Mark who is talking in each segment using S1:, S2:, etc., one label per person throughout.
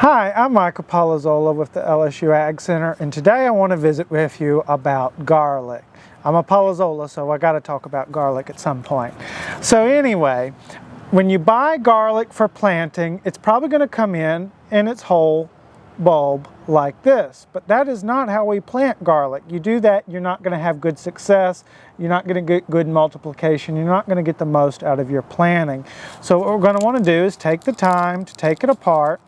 S1: Hi, I'm Michael Polozola with the LSU AgCenter, and today I want to visit with you about garlic. I'm a Polozola, so I got to talk about garlic at some point. So anyway, when you buy garlic for planting, it's probably going to come in its whole bulb like this, but that is not how we plant garlic. You do that, you're not going to have good success, you're not going to get good multiplication, you're not going to get the most out of your planting. So what we're going to want to do is take the time to take it apart.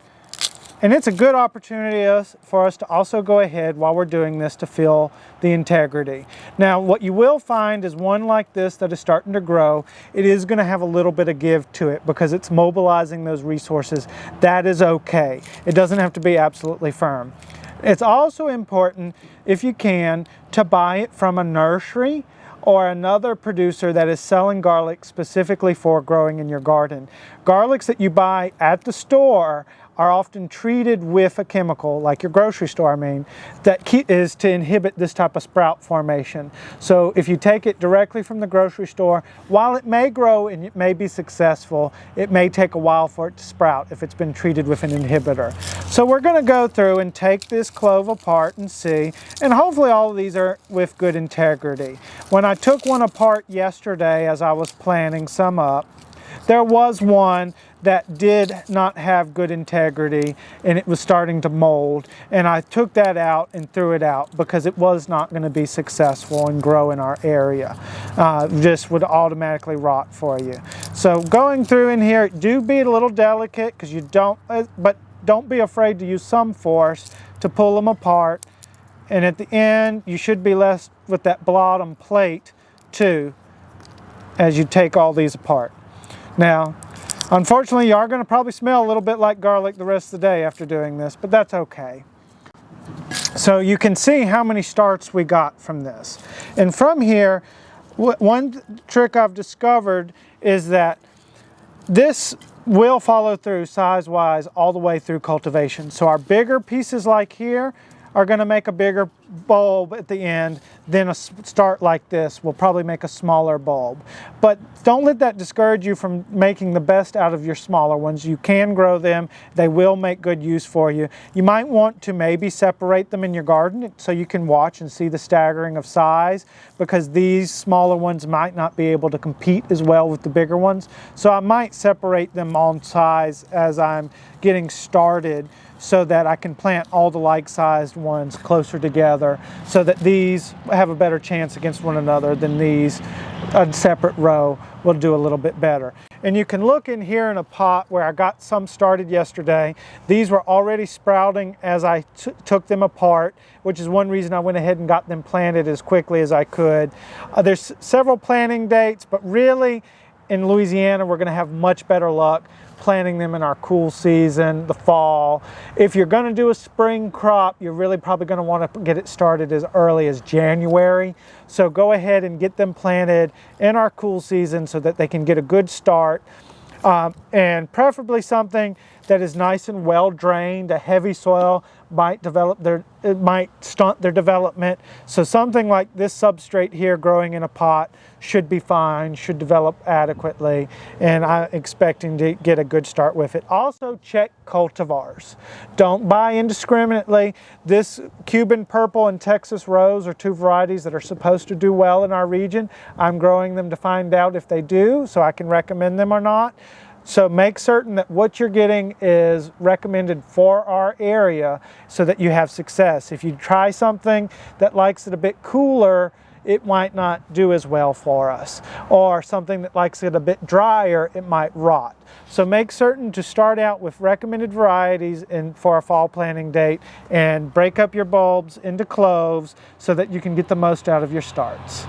S1: And it's a good opportunity for us to also go ahead while we're doing this to feel the integrity. Now what you will find is one like this that is starting to grow, it is going to have a little bit of give to it because it's mobilizing those resources. That is okay. It doesn't have to be absolutely firm. It's also important, if you can, to buy it from a nursery or another producer that is selling garlic specifically for growing in your garden. Garlics that you buy at the store are often treated with a chemical, like your grocery store, that is to inhibit this type of sprout formation. So if you take it directly from the grocery store, while it may grow and it may be successful, it may take a while for it to sprout if it's been treated with an inhibitor. So we're going to go through and take this clove apart and see, and hopefully all of these are with good integrity. When I took one apart yesterday as I was planting some up, there was one that did not have good integrity and it was starting to mold, and I took that out and threw it out because it was not going to be successful and grow in our area. This would automatically rot for you. So going through in here, do be a little delicate because you don't, but don't be afraid to use some force to pull them apart. And at the end, you should be left with that bottom plate too as you take all these apart. Now, unfortunately, you are going to probably smell a little bit like garlic the rest of the day after doing this, but that's okay. So you can see how many starts we got from this. And from here, one trick I've discovered is that this will follow through size-wise all the way through cultivation. So our bigger pieces like here are going to make a bigger bulb at the end, then a start like this will probably make a smaller bulb. But don't let that discourage you from making the best out of your smaller ones. You can grow them. They will make good use for you. You might want to maybe separate them in your garden so you can watch and see the staggering of size, because these smaller ones might not be able to compete as well with the bigger ones. So I might separate them on size as I'm getting started so that I can plant all the like-sized ones closer together so that these have a better chance against one another than these. A separate row will do a little bit better. And you can look in here in a pot where I got some started yesterday. These were already sprouting as I took them apart, which is one reason I went ahead and got them planted as quickly as I could. There's several planting dates, but really in Louisiana we're going to have much better luck planting them in our cool season, the fall. If you're going to do a spring crop, you're really probably going to want to get it started as early as January. So go ahead and get them planted in our cool season so that they can get a good start. And preferably something that is nice and well drained. A heavy soil might stunt their development. So something like this substrate here growing in a pot should be fine, should develop adequately, and I'm expecting to get a good start with it. Also check cultivars. Don't buy indiscriminately. This Cuban purple and Texas rose are two varieties that are supposed to do well in our region. I'm growing them to find out if they do, so I can recommend them or not. So make certain that what you're getting is recommended for our area so that you have success. If you try something that likes it a bit cooler, it might not do as well for us. Or something that likes it a bit drier, it might rot. So make certain to start out with recommended varieties for a fall planting date and break up your bulbs into cloves so that you can get the most out of your starts.